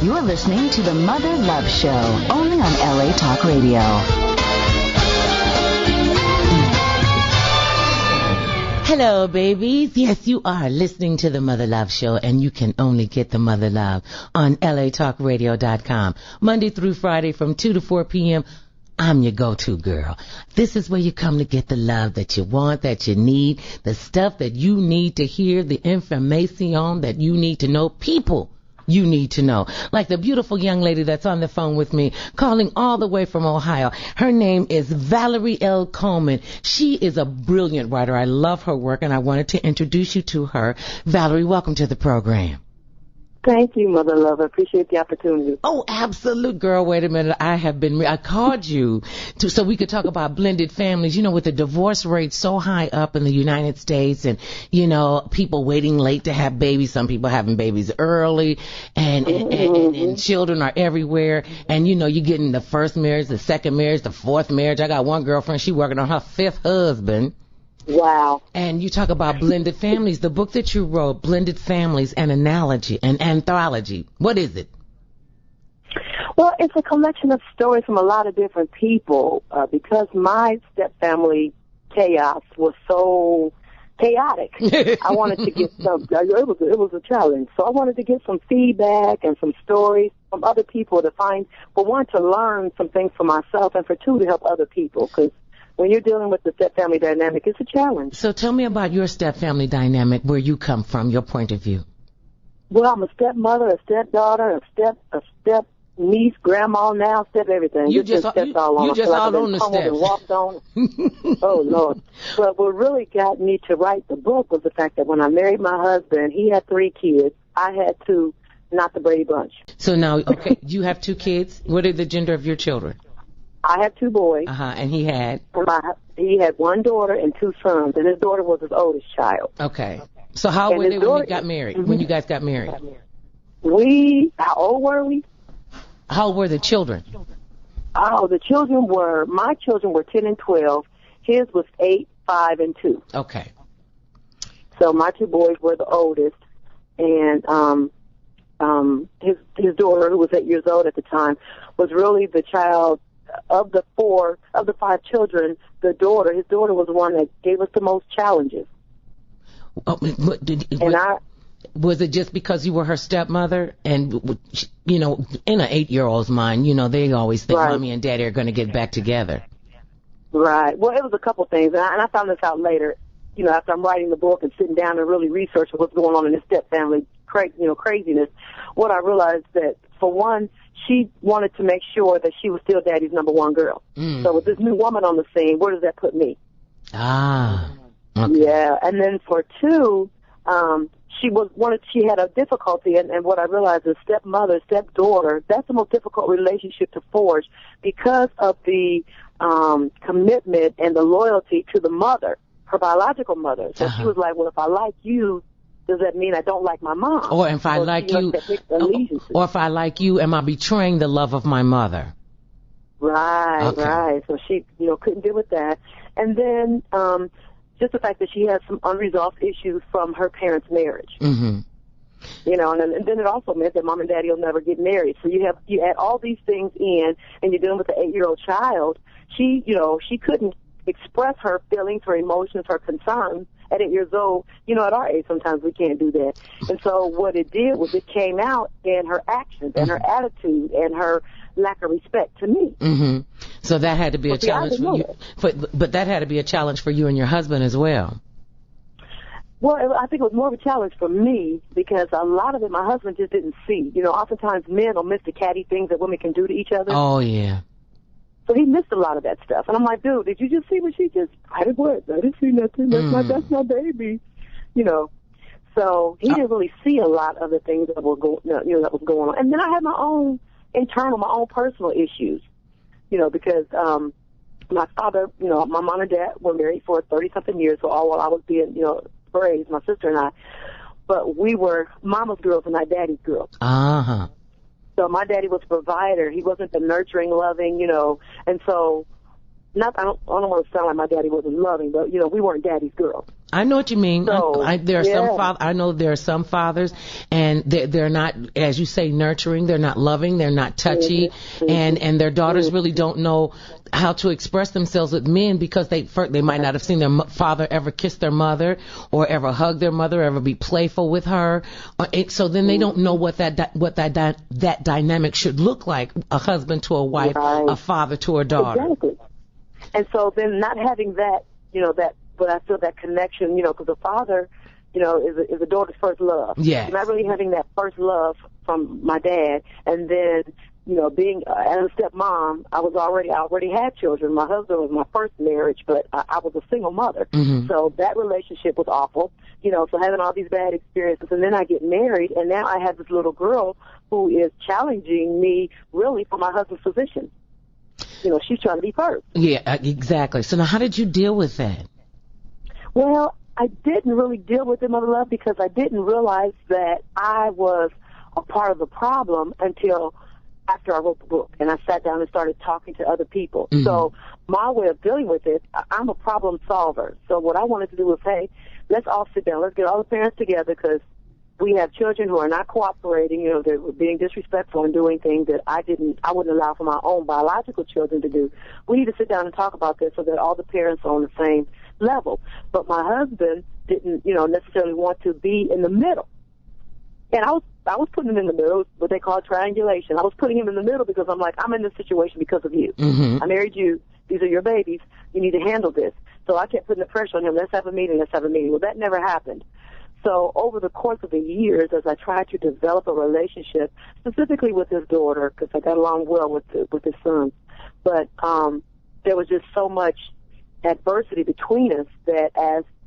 You're listening to the Mother Love Show, only on LA Talk Radio. Hello, babies. Yes, you are listening to the Mother Love Show, and you can only get the Mother Love on LATalkRadio.com. Monday through Friday from 2 to 4 p.m., I'm your go-to girl. This is where you come to get the love that you want, that you need, the stuff that you need to hear, the information that you need to know, people you need to know. Like the beautiful young lady that's on the phone with me, calling all the way from Ohio. Her name is Valerie L. Coleman. She is a brilliant writer. I love her work, and I wanted to introduce you to her. Valerie, welcome to the program. Thank you, Mother Love. I appreciate the opportunity. Oh, absolute, girl. Wait a minute. I called you so we could talk about blended families. You know, with the divorce rate so high up in the United States, and, you know, people waiting late to have babies, some people having babies early, and children are everywhere. And, you know, you're getting the first marriage, the second marriage, the fourth marriage. I got one girlfriend, she working on her fifth husband. Wow. And you talk about blended families. The book that you wrote, Blended Families, an Analogy, an Anthology. What is it? Well, it's a collection of stories from a lot of different people. Because my step-family chaos was so chaotic, I wanted to get some, it was a challenge. So I wanted to get some feedback and some stories from other people to find, for one, to learn some things for myself, and for two, to help other people. Because when you're dealing with the step-family dynamic, it's a challenge. So tell me about your step-family dynamic, where you come from, your point of view. Well, I'm a stepmother, a stepdaughter, a step niece, grandma now, step everything. You just all on the steps. And walked on. Oh, Lord. But what really got me to write the book was the fact that when I married my husband, he had 3 kids. I had 2, not the Brady Bunch. So now, okay, you have 2 kids. What are the gender of your children? I have 2 boys. And he had? He had 1 daughter and 2 sons, and his daughter was his oldest child. Okay. So how were they when you got married? When you guys got married? How old were we? How old were the children? Oh, my children were 10 and 12. His was 8, 5, and 2. Okay. So my 2 boys were the oldest, and his daughter, who was 8 years old at the time, was really the child of the 5 children. His daughter was the one that gave us the most challenges. Oh, was it just because you were her stepmother? And, you know, in an 8-year-old's mind, you know, they always think Mommy and Daddy are going to get back together. Right. Well, it was a couple things, and I found this out later, you know, after I'm writing the book and sitting down and really researching what's going on in this step-family craziness. What I realized that, for one, she wanted to make sure that she was still Daddy's number 1 girl. So with this new woman on the scene, where does that put me? Okay. Yeah, and then for 2, she had a difficulty, and what I realized is stepmother, stepdaughter, that's the most difficult relationship to forge because of the commitment and the loyalty to the mother, her biological mother. So she was like, well, if I like you, does that mean I don't like my mom? Or if I like you, or if I like you, am I betraying the love of my mother? Right. So she, couldn't deal with that. And then just the fact that she had some unresolved issues from her parents' marriage. Mm-hmm. And then it also meant that Mom and Daddy will never get married. So you add all these things in, and you're dealing with an 8-year-old child. She couldn't express her feelings, her emotions, her concerns at 8 years old. At our age, sometimes we can't do that. And so what it did was it came out in her actions and her attitude and her lack of respect to me. Mm-hmm. So that had to be a challenge for you. But that had to be a challenge for you and your husband as well. Well, I think it was more of a challenge for me because a lot of it my husband just didn't see. Oftentimes men will miss the catty things that women can do to each other. Oh, yeah. So he missed a lot of that stuff. And I'm like, dude, did you just see what she just, I didn't see nothing. That's my baby. So he didn't really see a lot of the things that were going on. And then I had my own personal issues, because my father, my mom and dad were married for 30-something years, so all while I was being, raised, my sister and I. But we were mama's girls and not daddy's girls. Uh-huh. So my daddy was a provider. He wasn't the nurturing, loving, and so I don't want to sound like my daddy wasn't loving, but, we weren't daddy's girls. I know what you mean. So, I know there are some fathers, and they're not, as you say, nurturing. They're not loving. They're not touchy, and their daughters really don't know how to express themselves with men because they might not have seen their father ever kiss their mother or ever hug their mother, ever be playful with her. So then they don't know what that dynamic should look like: a husband to a wife, a father to a daughter. Exactly. And so then not having that, but I feel that connection, because the father, is a daughter's first love. Yes. Not really having that first love from my dad, and then, being as a stepmom, I already had children. My husband was my first marriage, but I was a single mother. Mm-hmm. So that relationship was awful, so having all these bad experiences. And then I get married, and now I have this little girl who is challenging me really for my husband's position. She's trying to be first. Yeah, exactly. So now how did you deal with that? Well, I didn't really deal with it, Mother Love, because I didn't realize that I was a part of the problem until after I wrote the book and I sat down and started talking to other people. Mm-hmm. So my way of dealing with it, I'm a problem solver. So what I wanted to do was, hey, let's all sit down. Let's get all the parents together because we have children who are not cooperating. They're being disrespectful and doing things that I wouldn't allow for my own biological children to do. We need to sit down and talk about this so that all the parents are on the same level. But my husband didn't, necessarily want to be in the middle. And I was putting him in the middle, what they call triangulation. I was putting him in the middle because I'm like, I'm in this situation because of you. Mm-hmm. I married you. These are your babies. You need to handle this. So I kept putting the pressure on him. Let's have a meeting. Well, that never happened. So over the course of the years, as I tried to develop a relationship, specifically with his daughter, because I got along well with his son, but there was just so much adversity between us that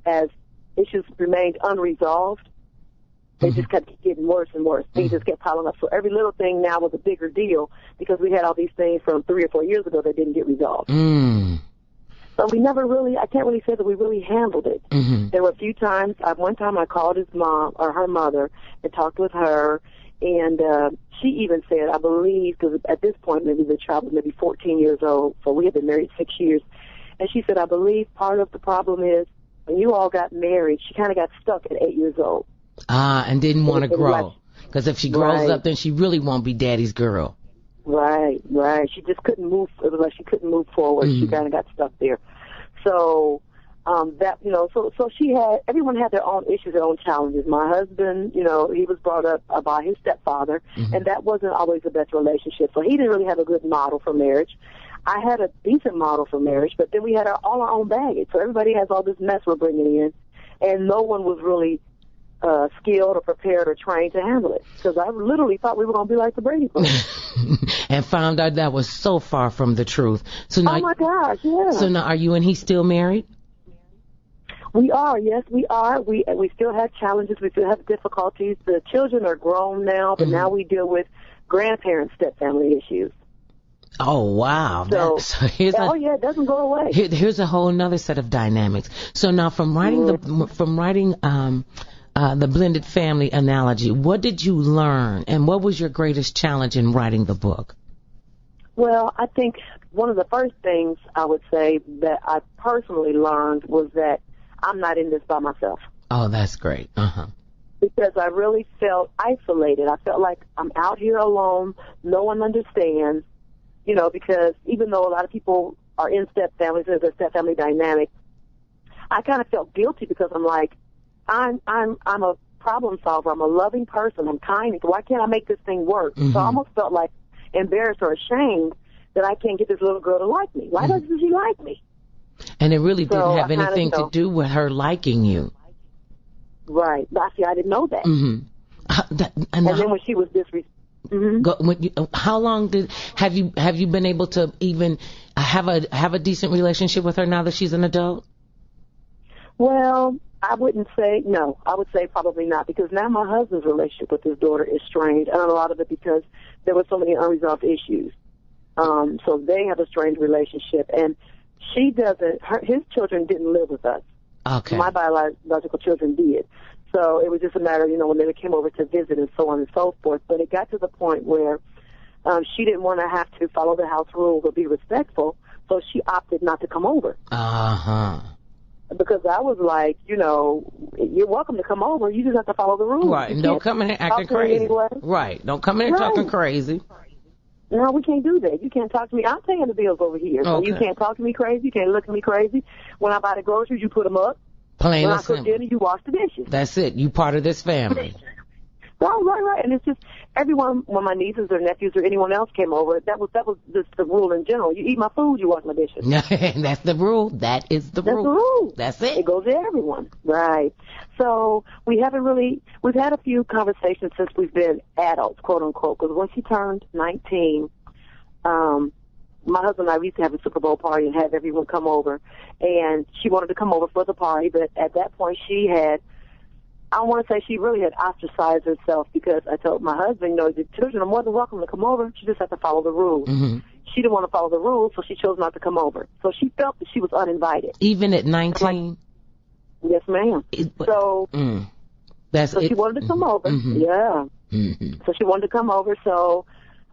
as issues remained unresolved, they just kept getting worse and worse. Things just kept piling up. So every little thing now was a bigger deal because we had all these things from 3 or 4 years ago that didn't get resolved. Mm. So we never really, I can't really say that we really handled it. Mm-hmm. There were a few times, one time I called his mom, or her mother, and talked with her, and she even said, I believe, because at this point maybe the child was maybe 14 years old, so we had been married 6 years, and she said, I believe part of the problem is when you all got married, she kind of got stuck at 8 years old. And didn't want to grow. Because if she grows up, then she really won't be daddy's girl. Right. She just couldn't move. It was like she couldn't move forward. Mm-hmm. She kind of got stuck there. So so everyone had their own issues, their own challenges. My husband, he was brought up by his stepfather, mm-hmm. and that wasn't always the best relationship. So he didn't really have a good model for marriage. I had a decent model for marriage, but then we had all our own baggage. So everybody has all this mess we're bringing in, and no one was really skilled or prepared or trained to handle it. Because I literally thought we were going to be like the Brady Bunch. And found out that was so far from the truth. So now, oh my gosh, yeah. So now are you and he still married? We are, yes, we are. We still have challenges. We still have difficulties. The children are grown now, but now we deal with grandparent step-family issues. Oh, wow. So it doesn't go away. Here's a whole another set of dynamics. So now from writing the blended family analogy, what did you learn, and what was your greatest challenge in writing the book? Well, I think one of the first things I would say that I personally learned was that I'm not in this by myself. Oh, that's great. Uh-huh. Because I really felt isolated. I felt like I'm out here alone. No one understands, because even though a lot of people are in step families, there's a step family dynamic, I kind of felt guilty because I'm like, I'm a problem solver. I'm a loving person. I'm kind. Why can't I make this thing work? Mm-hmm. So I almost felt like embarrassed or ashamed that I can't get this little girl to like me. Why doesn't she like me? And it really didn't have anything to do with her liking you. Right. I didn't know that. Mm-hmm. And then when she was disrespectful. Mm-hmm. How long have you been able to even have a decent relationship with her now that she's an adult? Well, I wouldn't say no. I would say probably not, because now my husband's relationship with his daughter is strained, and a lot of it because there were so many unresolved issues. So they have a strained relationship, and she doesn't. His children didn't live with us. Okay. My biological children did. So it was just a matter of, when they came over to visit and so on and so forth. But it got to the point where she didn't want to have to follow the house rules or be respectful, so she opted not to come over. Uh-huh. because I was like, you're welcome to come over. You just have to follow the rules. Right. And don't come in here acting crazy. Anyway. Right. Don't come in here talking crazy. No, we can't do that. You can't talk to me. I'm paying the bills over here. So you can't talk to me crazy. You can't look at me crazy. When I buy the groceries, you put them up. Plain and and simple. When I cook dinner, you wash the dishes. That's it. You part of this family. Right. And it's just everyone, when my nieces or nephews or anyone else came over, that was just the rule in general. You eat my food, you wash my dishes. That's the rule. That is the rule. That's the rule. That's it. It goes to everyone. Right. So we've had a few conversations since we've been adults, quote unquote, because when she turned 19, my husband and I used to have a Super Bowl party and have everyone come over, and she wanted to come over for the party, but at that point I want to say she really had ostracized herself, because I told my husband, the children are more than welcome to come over. She just has to follow the rules. Mm-hmm. She didn't want to follow the rules, so she chose not to come over. So she felt that she was uninvited. Even at 19? Yes, ma'am. She wanted to come over. Mm-hmm. Yeah. Mm-hmm. So she wanted to come over, so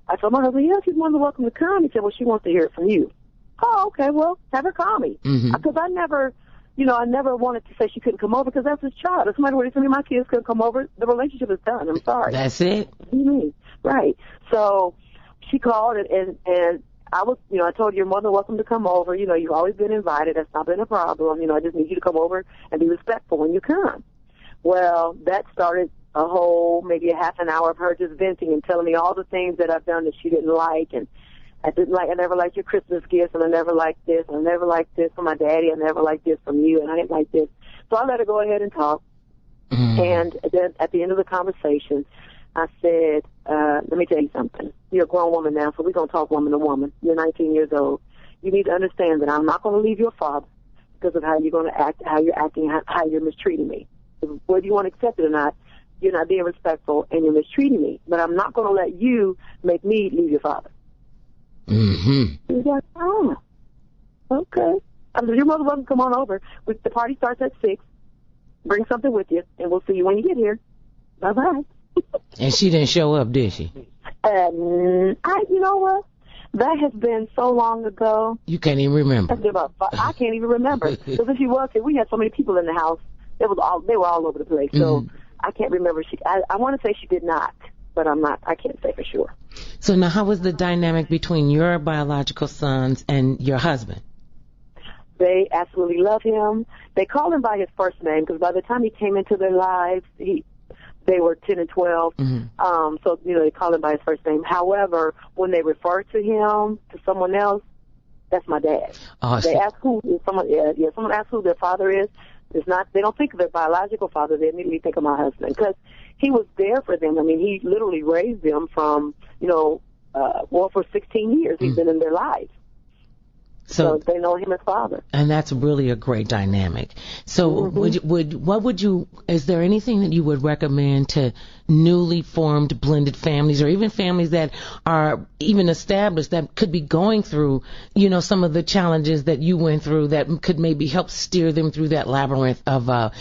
I told my husband, she's more than welcome to come. He said, well, she wants to hear it from you. Oh, okay, well, have her call me. Because I never wanted to say she couldn't come over, because that's his child. If somebody were to tell me my kids couldn't come over, the relationship is done. I'm sorry. That's it. What do you mean? Right. So she called, and I was, I told her, you're more than welcome to come over. You've always been invited. That's not been a problem. I just need you to come over and be respectful when you come. Well, that started maybe a half an hour of her just venting and telling me all the things that I've done that she didn't like, and I never liked your Christmas gifts, and I never liked this, and I never liked this from my daddy, I never liked this from you, and I didn't like this. So I let her go ahead and talk. Mm-hmm. And then at the end of the conversation, I said, let me tell you something. You're a grown woman now, so we're going to talk woman to woman. You're 19 years old. You need to understand that I'm not going to leave your father because of how you're going to act, how you're acting, how you're mistreating me. Whether you want to accept it or not, you're not being respectful, and you're mistreating me. But I'm not going to let you make me leave your father. Mm-hmm. He's like, oh, okay. I said, you're more than welcome to come on over. The party starts at 6. Bring something with you, and we'll see you when you get here. Bye-bye. And she didn't show up, did she? You know what? That has been so long ago. You can't even remember. I can't even remember. Because if she was here, we had so many people in the house. They were all over the place. So I can't remember. I want to say she did not, but I can't say for sure. So now, how was the dynamic between your biological sons and your husband? They absolutely love him. They call him by his first name, because by the time he came into their lives, they were 10 and 12. Mm-hmm. So, they call him by his first name. However, when they refer to him, to someone else, that's my dad. Oh, they ask someone asks who their father is. They don't think of their biological father. They immediately think of my husband, because he was there for them. I mean, he literally raised them from, for 16 years. He's been in their lives. So they know him as father. And that's really a great dynamic. So is there anything that you would recommend to newly formed blended families, or even families that are even established, that could be going through, some of the challenges that you went through, that could maybe help steer them through that labyrinth of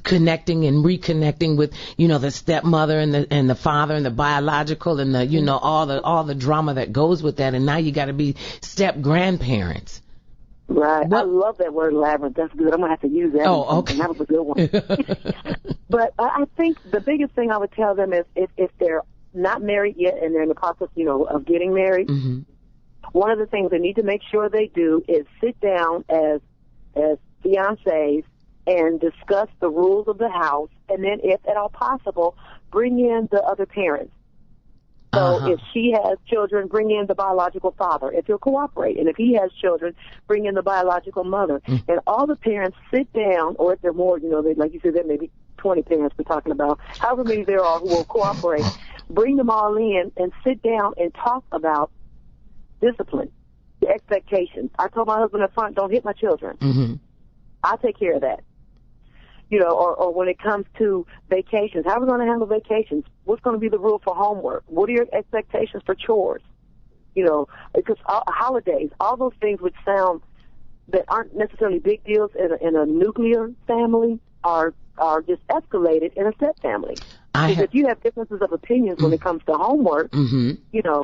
connecting and reconnecting with, the stepmother and the father and the biological and the, all the drama that goes with that, and now you got to be step grandparents. Right. I love that word labyrinth. That's good. I'm going to have to use that. Oh, okay. That was a good one. But I think the biggest thing I would tell them is if they're not married yet and they're in the process, of getting married, mm-hmm. one of the things they need to make sure they do is sit down as fiancés and discuss the rules of the house, and then, if at all possible, bring in the other parents. So if she has children, bring in the biological father, if he'll cooperate. And if he has children, bring in the biological mother. Mm. And all the parents sit down, or if they're more, like you said, there may be 20 parents we're talking about, however many there are who will cooperate, bring them all in and sit down and talk about discipline, the expectations. I told my husband up front, don't hit my children. Mm-hmm. I'll take care of that. Or when it comes to vacations, how are we going to handle vacations? What's going to be the rule for homework? What are your expectations for chores? Because holidays, all those things which sound that aren't necessarily big deals in a nuclear family are just escalated in a step family. Because if you have differences of opinions when it comes to homework, mm-hmm.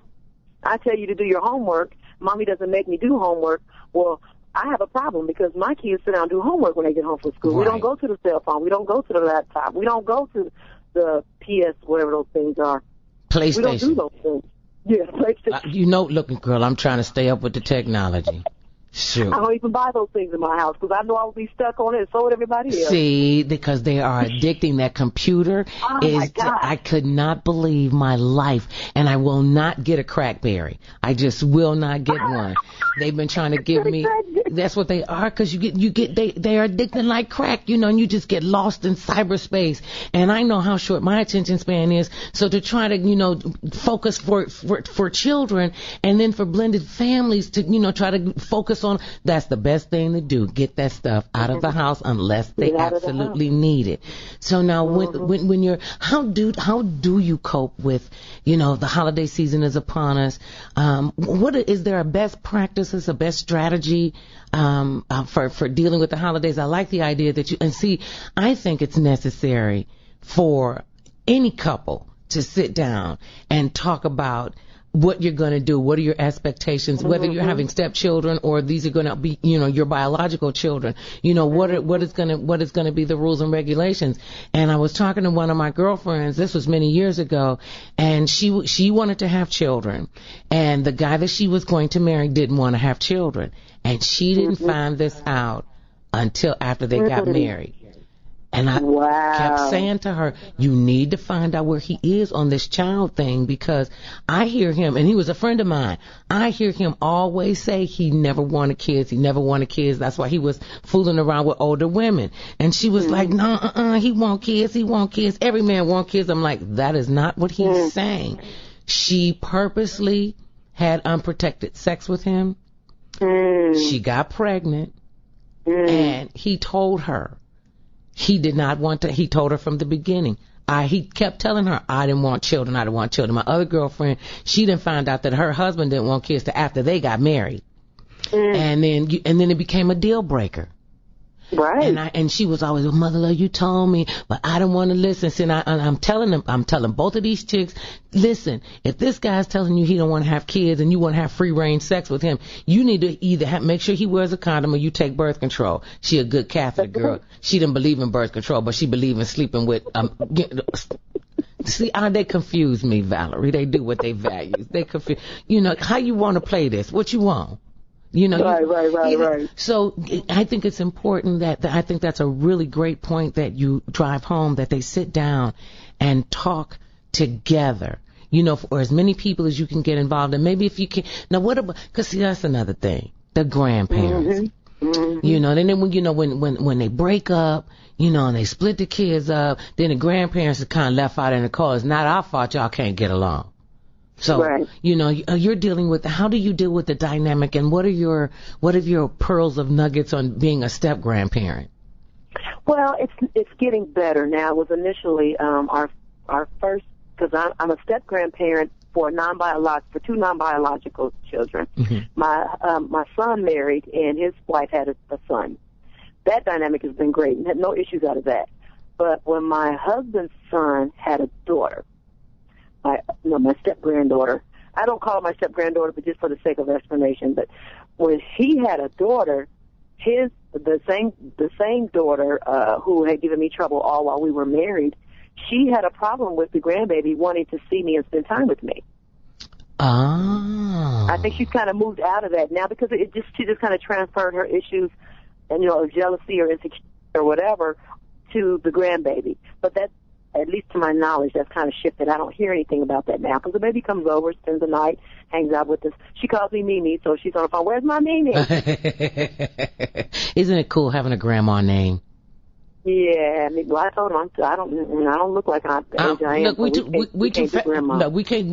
I tell you to do your homework. Mommy doesn't make me do homework. Well, I have a problem because my kids sit down and do homework when they get home from school. Right. We don't go to the cell phone. We don't go to the laptop. We don't go to the PS, whatever those things are. PlayStation. We don't do those things. Yeah, PlayStation. You know, looking girl, I'm trying to stay up with the technology. Sure. I don't even buy those things in my house because I know I will be stuck on it, and so would everybody else. See, because they are addicting. That computer my God. I could not believe my life, and I will not get a Crackberry. I just will not get one. They've been trying to give me. That's what they are, because they are addicting like crack, you know, and you just get lost in cyberspace. And I know how short my attention span is, so to try to, you know, focus for children, and then for blended families to, you know, try to focus on, that's the best thing to do. Get that stuff out of the house unless they absolutely need it. So now when you're, how do you cope with, you know, the holiday season is upon us? Is there a best practices, a best strategy for dealing with the holidays? I like the idea that I think it's necessary for any couple to sit down and talk about what you're going to do, what are your expectations, whether you're having stepchildren or these are going to be, you know, your biological children, you know, what is going to be the rules and regulations. And I was talking to one of my girlfriends, this was many years ago, and she wanted to have children, and the guy that she was going to marry didn't want to have children, and she didn't find this out until after they got married. And I kept saying to her, you need to find out where he is on this child thing, because I hear him, and he was a friend of mine, I hear him always say he never wanted kids. That's why he was fooling around with older women. And she was like, no, he want kids. Every man want kids. I'm like, that is not what he's saying. She purposely had unprotected sex with him. She got pregnant, and he told her. He did not want to. He told her from the beginning. He kept telling her, I didn't want children. My other girlfriend, she didn't find out that her husband didn't want kids till after they got married. And then it became a deal breaker. Right. And she was always, well, Mother Love, you told me, but I don't want to listen. See, I'm telling both of these chicks, listen, if this guy's telling you he don't want to have kids and you want to have free range sex with him, you need to either make sure he wears a condom or you take birth control. She a good Catholic girl. She didn't believe in birth control, but she believed in sleeping with, see, they confuse me, Valerie. They do what they value. They confuse, you know, how you want to play this? What you want? You know, right. So I think it's important I think that's a really great point that you drive home, that they sit down and talk together, you know, for as many people as you can get involved. And maybe if you can, now what about, because see, that's another thing, the grandparents, you know, and then when they break up, you know, and they split the kids up, then the grandparents are kind of left out in the cold. It's not our fault y'all can't get along. So, you know, you're dealing with, how do you deal with the dynamic, and what are your pearls of nuggets on being a step grandparent? Well, it's getting better now. It was initially our first, because I'm a step grandparent for two non-biological children. My son married, and his wife had a son. That dynamic has been great, and had no issues out of that. But when my husband's son had a daughter, my step-granddaughter. I don't call her my step-granddaughter, but just for the sake of explanation. But when he had a daughter, the same daughter who had given me trouble all while we were married, she had a problem with the grandbaby wanting to see me and spend time with me. I think she's kind of moved out of that now, because she just kind of transferred her issues, and of jealousy or insecurity or whatever, to the grandbaby. But that, at least to my knowledge, that's kind of shifted. I don't hear anything about that now, because the baby comes over, spends the night, hangs out with us. She calls me Mimi, so she's on the phone. Where's my Mimi? Isn't it cool having a grandma name? Yeah, I told him I don't look like I am. Look, we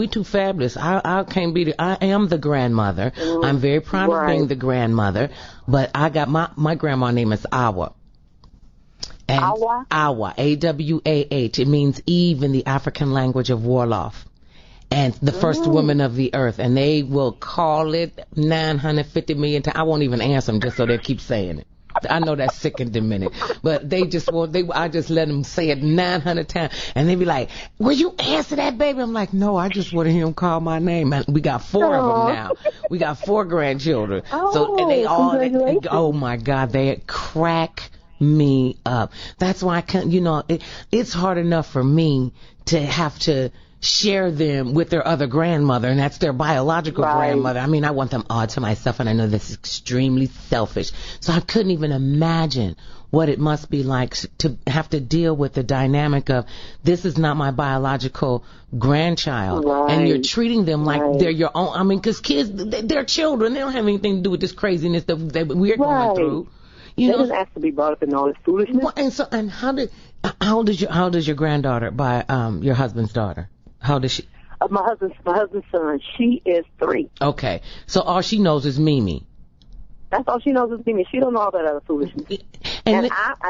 too fabulous. I can't be. I am the grandmother. I'm very proud of being the grandmother. But I got my grandma name is Awa. And Awa? Awa, A-W-A-H. It means Eve in the African language of Wolof. And the first woman of the earth. And they will call it 950 million times. I won't even answer them just so they'll keep saying it. I know that's sick and demented, but I just let them say it 900 times, and they be like, will you answer that, baby? I'm like, no, I just want to hear him call my name. And we got 4 of them now. We got 4 grandchildren. And they all, oh my God, they crack me up. That's why I can't, it's hard enough for me to have to share them with their other grandmother, and that's their biological grandmother. I mean, I want them all to myself, and I know that's extremely selfish. So I couldn't even imagine what it must be like to have to deal with the dynamic of, this is not my biological grandchild, and you're treating them like they're your own. I mean, because kids, they're children. They don't have anything to do with this craziness that we're going through. They didn't ask to be brought up in all this foolishness. And how old is your granddaughter by your husband's daughter? How old is she? My husband's son. She is 3. Okay, so all she knows is Mimi. That's all she knows is Mimi. She don't know all that other foolishness. And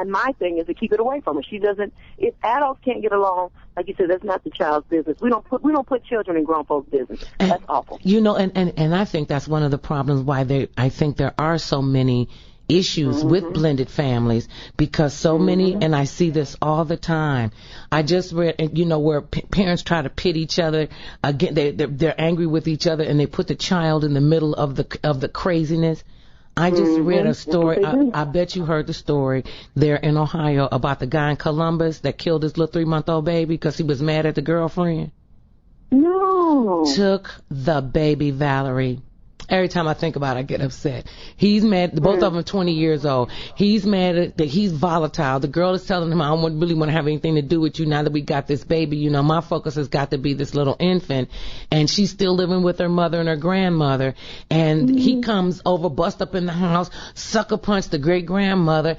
my thing is to keep it away from her. She doesn't. If adults can't get along, like you said, that's not the child's business. We don't put children in grown folks' business. That's awful. And I think that's one of the problems why I think there are so many issues with blended families, because so many, and I see this all the time. I just read, where parents try to pit each other again. They're angry with each other, and they put the child in the middle of the craziness. I just read a story. I bet you heard the story there in Ohio about the guy in Columbus that killed his little 3-month-old baby because he was mad at the girlfriend. No. Took the baby, Valerie. Every time I think about it, I get upset. He's mad. Both of them are 20 years old. He's mad that he's volatile. The girl is telling him, I don't really want to have anything to do with you now that we got this baby. My focus has got to be this little infant. And she's still living with her mother and her grandmother. And he comes over, bust up in the house, sucker punch the great grandmother,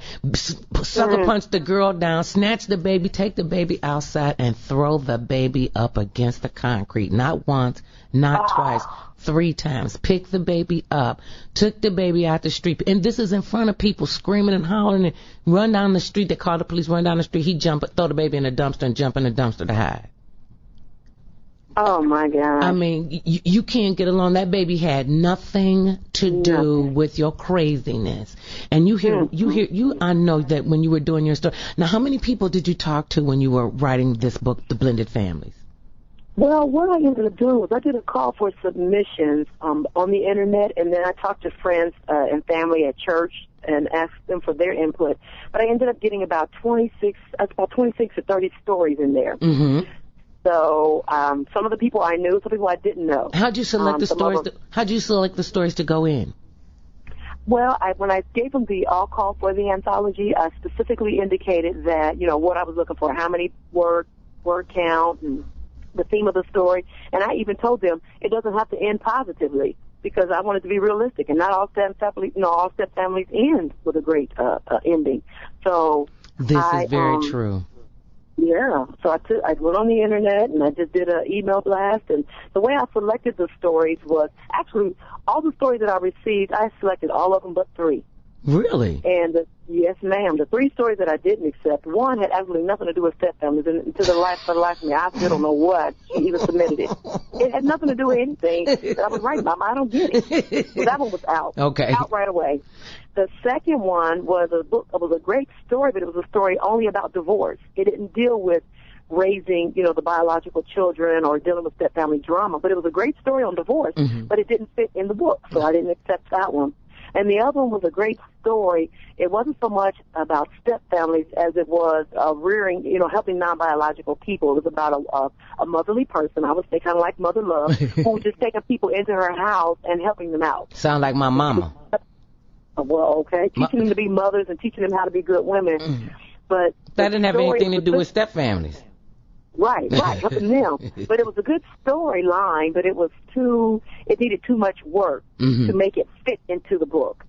sucker punch the girl down, snatch the baby, take the baby outside, and throw the baby up against the concrete. Not once, not twice, 3 times. Picked the baby up, took the baby out the street, and this is in front of people screaming and hollering, and run down the street. They call the police, run down the street. He throw the baby in a dumpster and jump in the dumpster to hide. Oh my God. I mean, you can't get along. That baby had nothing to do with your craziness. And I know that when you were doing your story. Now, how many people did you talk to when you were writing this book, The Blended Families? Well, what I ended up doing was I did a call for submissions on the internet, and then I talked to friends and family at church and asked them for their input. But I ended up getting about 26 to 30 stories in there. Mm-hmm. So some of the people I knew, some people I didn't know. How'd you select the stories? How'd you select the stories to go in? Well, when I gave them the all call for the anthology, I specifically indicated that what I was looking for, how many word count, and the theme of the story, and I even told them it doesn't have to end positively because I wanted to be realistic, and not all step families end with a great ending. So this is very true. Yeah, so I went on the internet and I just did an email blast, and the way I selected the stories was actually all the stories that I received. I selected all of them but 3. Really? And yes, ma'am. The 3 stories that I didn't accept, one had absolutely nothing to do with stepfamilies, and for the life of me, I still don't know what she even submitted it. It had nothing to do with anything that I was writing about. I don't get it. So that one was out. Okay. Out right away. The second one was a book. It was a great story, but it was a story only about divorce. It didn't deal with raising, the biological children or dealing with stepfamily drama, but it was a great story on divorce, but it didn't fit in the book, so I didn't accept that one. And the other one was a great story. It wasn't so much about stepfamilies as it was rearing, helping non-biological people. It was about a motherly person, I would say kind of like Mother Love, who was just taking people into her house and helping them out. Sound like my mama. Well, okay. Teaching them to be mothers and teaching them how to be good women. But that didn't have anything to do with stepfamilies. Right, helping them. But it was a good storyline, but it needed too much work to make it fit into the book.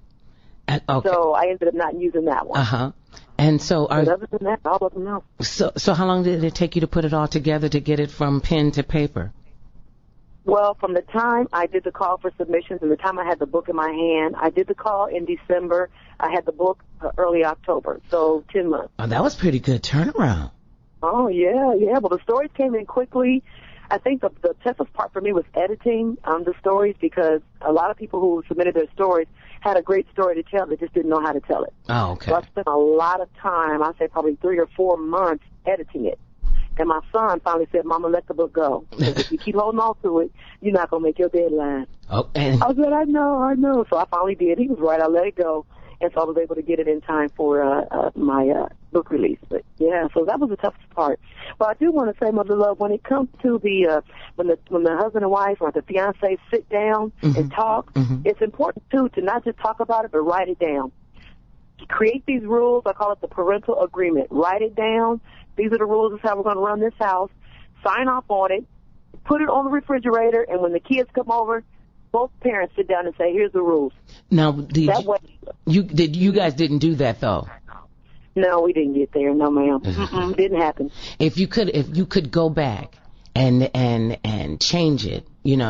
Okay. So I ended up not using that one. Uh-huh. And so but other than that, all of them know. So how long did it take you to put it all together to get it from pen to paper? Well, from the time I did the call for submissions and the time I had the book in my hand, I did the call in December. I had the book early October, so 10 months. Oh, that was pretty good turnaround. Oh, yeah. Well, the stories came in quickly. I think the toughest part for me was editing the stories, because a lot of people who submitted their stories had a great story to tell. They just didn't know how to tell it. Oh, okay. So I spent a lot of time, I say probably 3 or 4 months editing it. And my son finally said, Mama, let the book go. Because if you keep holding on to it, you're not going to make your deadline. Oh, and I said, I know. So I finally did. He was right. I let it go. And so I was able to get it in time for my book release. But, yeah, so that was the toughest part. But I do want to say, Mother Love, when it comes to the when the husband and wife or the fiancé sit down and talk, it's important, too, to not just talk about it, but write it down. Create these rules. I call it the parental agreement. Write it down. These are the rules. This is how we're going to run this house. Sign off on it. Put it on the refrigerator. And when the kids come over, both parents sit down and say, here's the rules. Now, you guys didn't do that, though? No, we didn't get there. No, ma'am. Didn't happen. If you could go back and change it,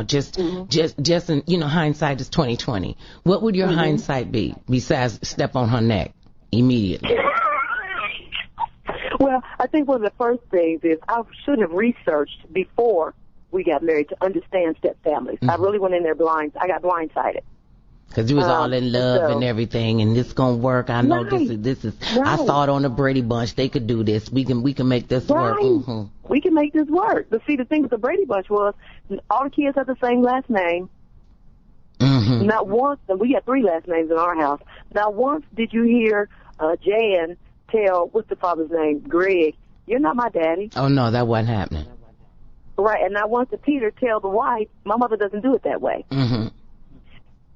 just in, hindsight is 20/20. What would your hindsight be besides step on her neck immediately? Well, I think one of the first things is I should have researched before we got married to understand step families. I really went in there blind. I got blindsided. Because you was all in love and everything, and this gonna work. I know this is. Right. I thought on the Brady Bunch they could do this. We can make this work. We can make this work. But see, the thing with the Brady Bunch was all the kids had the same last name. Not once, and we had 3 last names in our house. Not once did you hear Jan tell, what's the father's name, Greg, you're not my daddy. Oh no, that wasn't happening. Right, and not once did Peter tell the wife, my mother doesn't do it that way.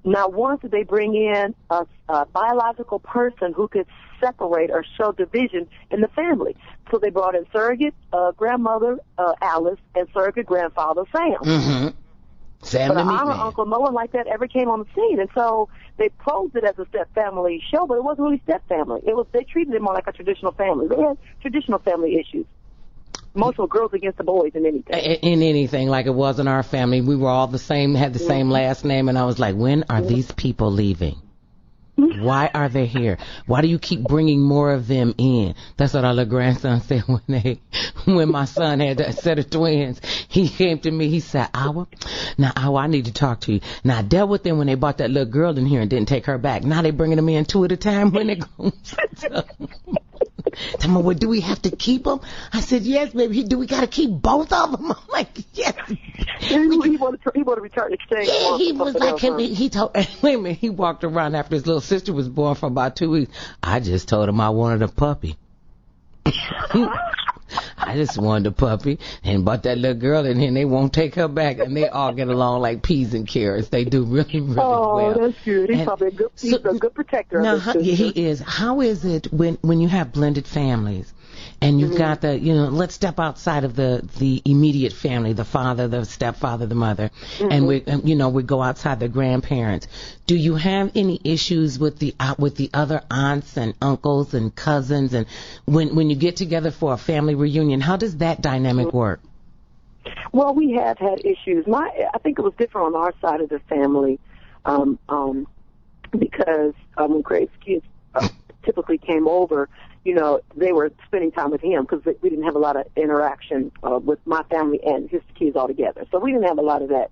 Not once did they bring in a biological person who could separate or show division in the family. So they brought in surrogate grandmother Alice and surrogate grandfather Sam. Sam but the our meat aunt man. or uncle, no one like that ever came on the scene. And so they posed it as a step family show, but it wasn't really step family. They treated it more like a traditional family. They had traditional family issues. Emotional girls against the boys in anything. In anything, like it wasn't our family. We were all the same, had the same last name, and I was like, when are these people leaving? Why are they here? Why do you keep bringing more of them in? That's what our little grandson said when my son had a set of twins. He came to me, he said, Awa, I need to talk to you. Now, I dealt with them when they brought that little girl in here and didn't take her back. Now they bringing them in 2 at a time when they go. Tell me, well, do we have to keep them? I said, yes, baby. Do we got to keep both of them? I'm like, yes. He wanted to return exchange. Yeah, he was like, he told, wait a minute, he walked around after his little sister was born for about 2 weeks. I just told him I wanted a puppy. I just wanted a puppy, and brought that little girl in here, and they won't take her back, and they all get along like peas and carrots. They do really, really well. Oh, that's good. He's probably a good protector. Now, he is. How is it when you have blended families, and you've got the, let's step outside of the immediate family, the father, the stepfather, the mother, and we go outside the grandparents. Do you have any issues with the other aunts and uncles and cousins, and when you get together for a family reunion, how does that dynamic work? Well, we have had issues. I think it was different on our side of the family, because when Craig's kids typically came over, they were spending time with him because we didn't have a lot of interaction with my family and his kids all together. So we didn't have a lot of that.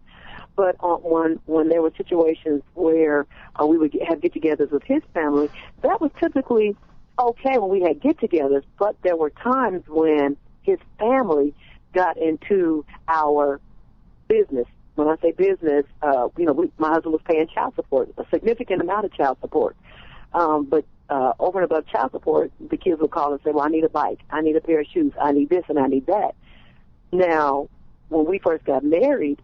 But when there were situations where we would have get-togethers with his family, that was typically okay when we had get-togethers. But there were times when his family got into our business. When I say business, my husband was paying child support, a significant amount of child support. But over and above child support, the kids would call and say, well, I need a bike, I need a pair of shoes, I need this and I need that. Now, when we first got married,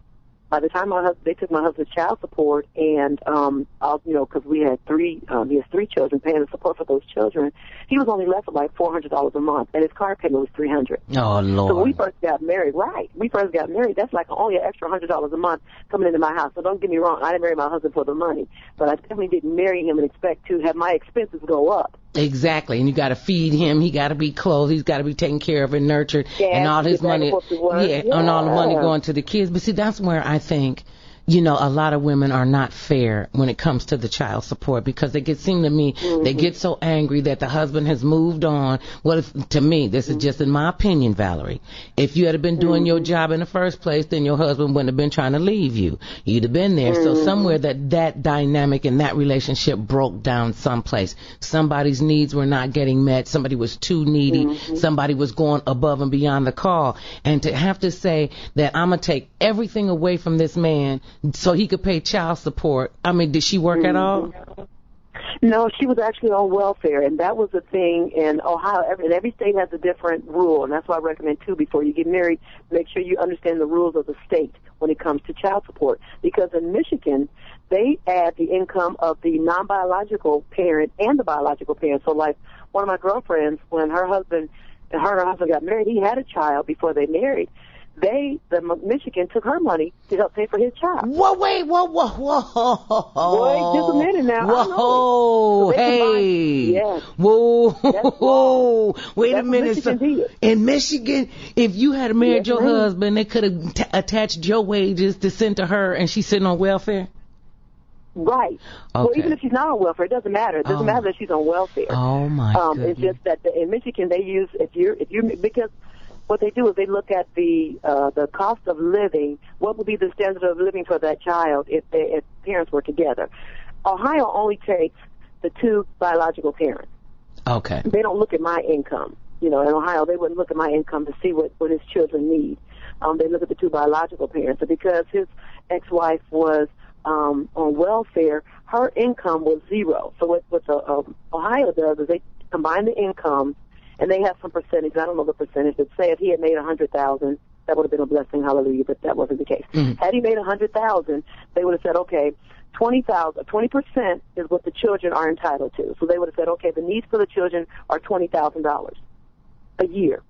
by the time they took my husband's child support, and because we had he has 3 children, paying the support for those children, he was only left with like $400 a month, and his car payment was $300. Oh Lord! So when we first got married, that's like only an extra $100 a month coming into my house. So don't get me wrong, I didn't marry my husband for the money, but I definitely didn't marry him and expect to have my expenses go up. Exactly, and you got to feed him. He got to be clothed. He's got to be taken care of and nurtured, and all his money, and all the money going to the kids. But see, that's where I think you know, a lot of women are not fair when it comes to the child support, because they seem to me, they get so angry that the husband has moved on. Well, to me, this is just in my opinion, Valerie. If you had been doing your job in the first place, then your husband wouldn't have been trying to leave you. You'd have been there. So somewhere that dynamic and that relationship broke down someplace. Somebody's needs were not getting met. Somebody was too needy. Somebody was going above and beyond the call. And to have to say that I'm going to take everything away from this man so he could pay child support. I mean, did she work at all? No, she was actually on welfare, and that was the thing in Ohio. Every state has a different rule, and that's why I recommend, too, before you get married, make sure you understand the rules of the state when it comes to child support. Because in Michigan, they add the income of the non-biological parent and the biological parent. So, like, one of my girlfriends, when her husband got married, he had a child before they married. Michigan took her money to help pay for his child. Whoa. Wait, just a minute now. Whoa, hey. Yes. Whoa. Wait a That's minute. Michigan did. In Michigan, if you had married your husband, they could have attached your wages to send to her, and she's sitting on welfare? Right. Okay. Well, even if she's not on welfare, it doesn't matter. It doesn't matter that she's on welfare. Oh, my goodness. It's just that in Michigan they use, because what they do is they look at the cost of living. What would be the standard of living for that child if parents were together? Ohio only takes the two biological parents. Okay. They don't look at my income. You know, in Ohio, they wouldn't look at my income to see what his children need. They look at the two biological parents. So because his ex-wife was on welfare, her income was zero. So what Ohio does is they combine the income, and they have some percentage. I don't know the percentage, but say if he had made $100,000, that would have been a blessing, hallelujah, but that wasn't the case. Had he made $100,000, they would have said, okay, 20% is what the children are entitled to. So they would have said, okay, the needs for the children are $20,000 a year.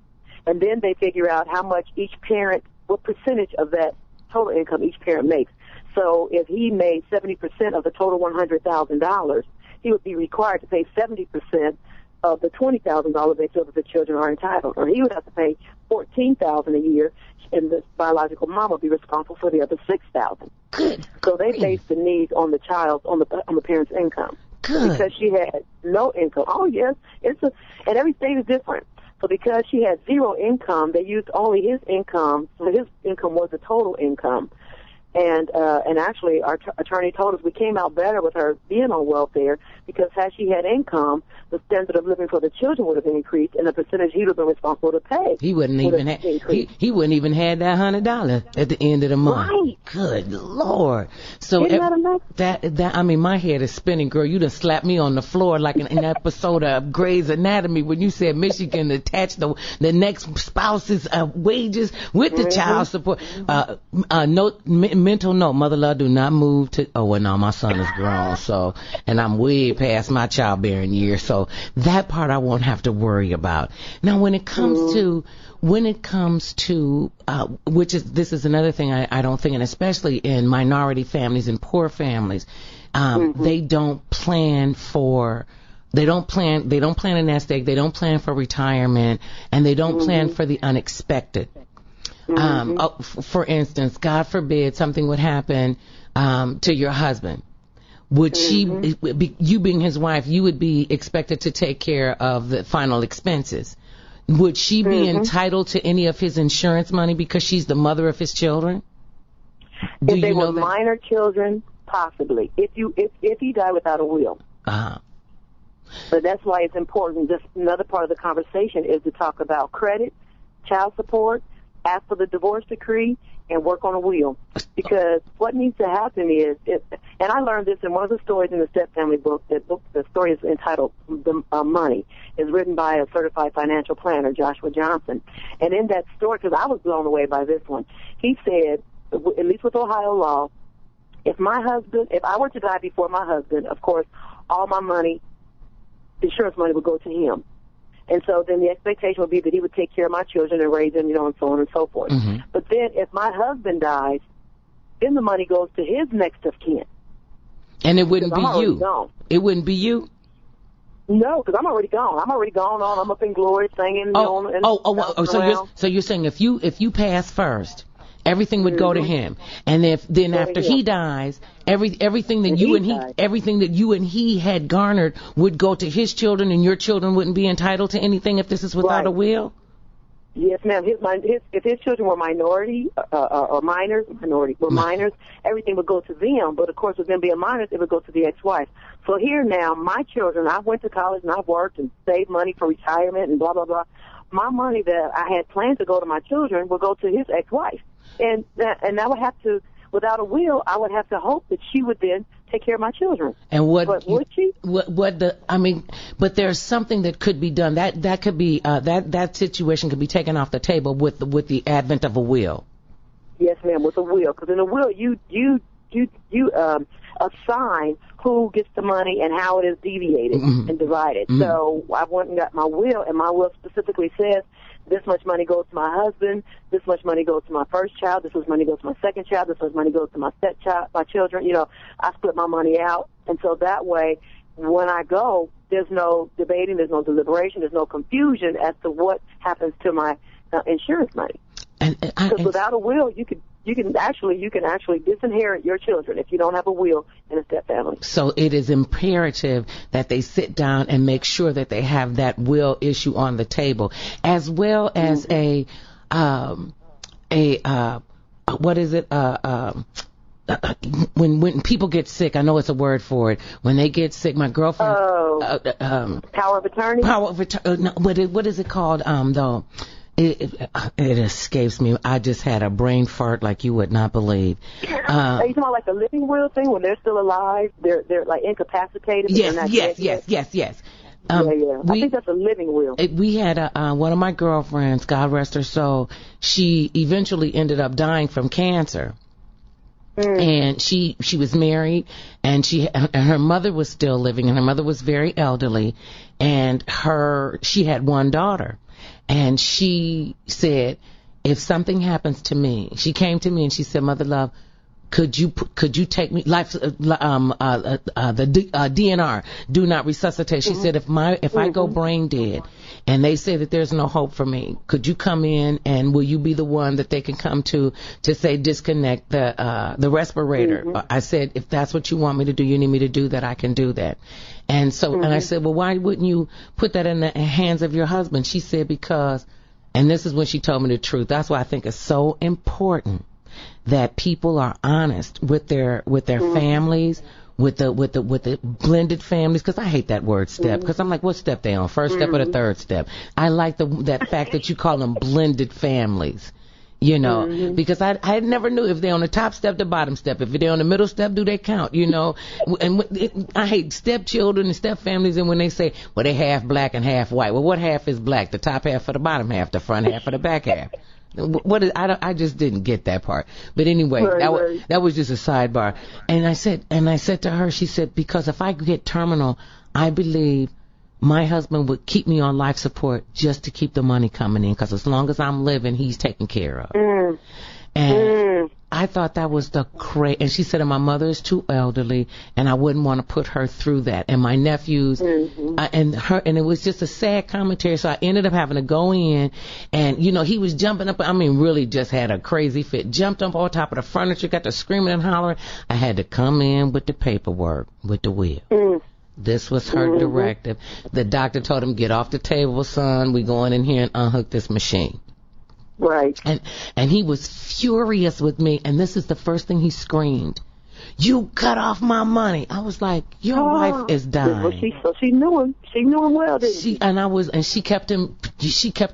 And then they figure out how much each parent, what percentage of that total income each parent makes. So if he made 70% of the total $100,000, he would be required to pay 70% of the $20,000 they feel that the children are entitled, or he would have to pay $14,000 a year, and the biological mom would be responsible for the other $6,000. Good. So they base the needs on the child, on the parent's income. Good. Because she had no income. Oh yes, and every state is different. So because she had zero income, they used only his income. So his income was the total income. And actually, our attorney told us we came out better with her being on welfare, because had she had income, the standard of living for the children would have been increased, and the percentage he would have been responsible to pay. He wouldn't even he wouldn't even had that $100 at the end of the month. Right. Good Lord. So Isn't that enough? that I mean, my head is spinning, girl. You done slapped me on the floor like in an episode of Grey's Anatomy when you said Michigan attached the next spouse's wages with the child support. Mental note, Mother Love, do not move to. Oh well, no, my son is grown, so, and I'm way past my childbearing years, so that part I won't have to worry about. Now, when it comes to this is another thing I don't think, and especially in minority families and poor families, they don't plan a nest egg, they don't plan for retirement, and they don't plan for the unexpected. For instance, God forbid something would happen to your husband. Would you being his wife, you would be expected to take care of the final expenses. Would she be entitled to any of his insurance money because she's the mother of his children? If they were minor children, possibly. If he died without a will. But that's why it's important. Just another part of the conversation is to talk about credit, child support, ask for the divorce decree, and work on a will. Because what needs to happen is, and I learned this in one of the stories in the Step Family book. The story is entitled Money. It's written by a certified financial planner, Joshua Johnson. And in that story, because I was blown away by this one, he said, at least with Ohio law, if I were to die before my husband, of course, all my money, insurance money, would go to him. And so then the expectation would be that he would take care of my children and raise them, and so on and so forth. But then if my husband dies, then the money goes to his next of kin. And it wouldn't be you. Gone. It wouldn't be you? No, because I'm already gone. On. I'm up in glory singing. So you're saying if you pass first everything would go to him. And then after he dies, everything that you and he had garnered would go to his children, and your children wouldn't be entitled to anything if this is without a will? Yes, ma'am. If his children were minors, everything would go to them. But of course, with them being minors, it would go to the ex-wife. So here now, my children, I went to college and I've worked and saved money for retirement and blah, blah, blah. My money that I had planned to go to my children will go to his ex-wife. And I would have to, without a will, I would have to hope that she would then take care of my children. And would she? But there's something that could be done. That could be that situation could be taken off the table with the advent of a will. Yes, ma'am, with a will. Because in a will, you assign who gets the money and how it is deviated and divided. So I went and got my will, and my will specifically says this much money goes to my husband, this much money goes to my first child, this much money goes to my second child, this much money goes to my stepchild, my children. You know, I split my money out, and so that way, when I go, there's no debating, there's no deliberation, there's no confusion as to what happens to my insurance money. Because without a will, you can actually disinherit your children if you don't have a will in a step family. So it is imperative that they sit down and make sure that they have that will issue on the table, as well as when people get sick, I know it's a word for it. When they get sick, my girlfriend. Power of attorney. What is it called? Though. It escapes me. I just had a brain fart like you would not believe. Are you talking about like the living will thing when they're still alive? They're like incapacitated. Yes. Yeah. I think that's a living will. We had one of my girlfriends, God rest her soul. She eventually ended up dying from cancer. And she was married, and her mother was still living, and her mother was very elderly, and she had one daughter. And she said, if something happens to me, she came to me and she said, Mother Love, could you take me the DNR, do not resuscitate. She said, if I go brain dead and they say that there's no hope for me, could you come in and will you be the one that they can come to say disconnect the respirator? I said, if that's what you want me to do, you need me to do that, I can do that. And so, and I said, well, why wouldn't you put that in the hands of your husband? She said, because, and this is when she told me the truth. That's why I think it's so important that people are honest with their families, with the blended families, because I hate that word step, because I'm like, what step they on? First step or the third step? I like that fact that you call them blended families. You know, because I never knew if they're on the top step, the bottom step. If they're on the middle step, do they count? You know, and I hate stepchildren and step families. And when they say, well, they half black and half white. Well, what half is black? The top half or the bottom half? The front half or the back half? I just didn't get that part. But anyway, that was just a sidebar. And I said to her, she said, because if I get terminal, I believe my husband would keep me on life support just to keep the money coming in, because as long as I'm living, he's taken care of. And I thought that was the crazy. And she said, and my mother is too elderly, and I wouldn't want to put her through that. And my nephews, and it was just a sad commentary. So I ended up having to go in, and you know, he was jumping up. I mean, really just had a crazy fit. Jumped up on top of the furniture, got to screaming and hollering. I had to come in with the paperwork, with the will. This was her directive. The doctor told him, get off the table, son. We going in here and unhook this machine. Right. And he was furious with me. And this is the first thing he screamed. You cut off my money. I was like, your wife is dying. Well, she knew him. She knew him well, didn't she? And she kept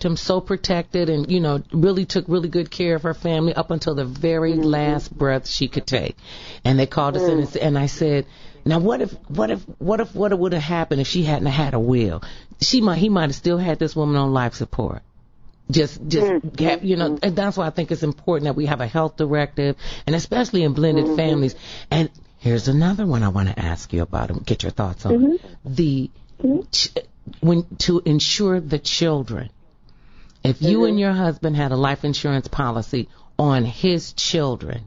him so protected, and, you know, really took really good care of her family up until the very last breath she could take. And they called us in and I said, now what would have happened if she hadn't had a will? He might have still had this woman on life support. You know, and that's why I think it's important that we have a health directive, and especially in blended families. And here's another one I want to ask you about and get your thoughts on. To insure the children. If you and your husband had a life insurance policy on his children,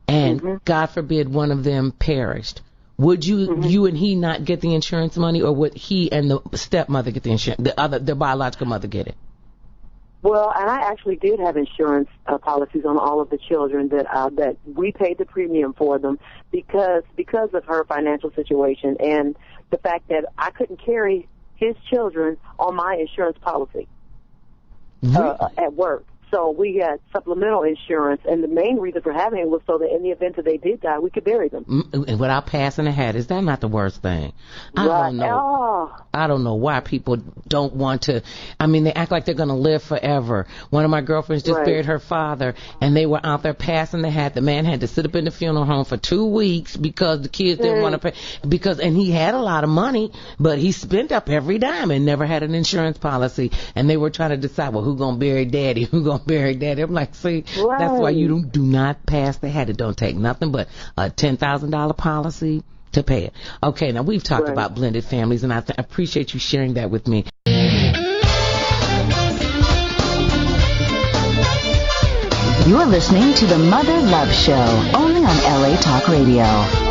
and God forbid one of them perished, would you and he not get the insurance money, or would he and the stepmother get the insurance? The biological mother get it? Well, and I actually did have insurance policies on all of the children that we paid the premium for them because of her financial situation and the fact that I couldn't carry his children on my insurance policy at work. So we got supplemental insurance, and the main reason for having it was so that in the event that they did die, we could bury them. Without passing a hat. Is that not the worst thing? I don't know. Oh. I don't know why people don't want to. I mean, they act like they're going to live forever. One of my girlfriends just buried her father, and they were out there passing the hat. The man had to sit up in the funeral home for 2 weeks because the kids didn't want to pay. And he had a lot of money, but he spent up every dime and never had an insurance policy. And they were trying to decide, well, who's going to bury daddy? Who's going to bury daddy? I'm like, see, that's why you do not pass the hat. It don't take nothing but a $10,000 policy to pay it. Okay, now we've talked about blended families, and I appreciate you sharing that with me. You're listening to the Mother Love Show, only on LA Talk Radio.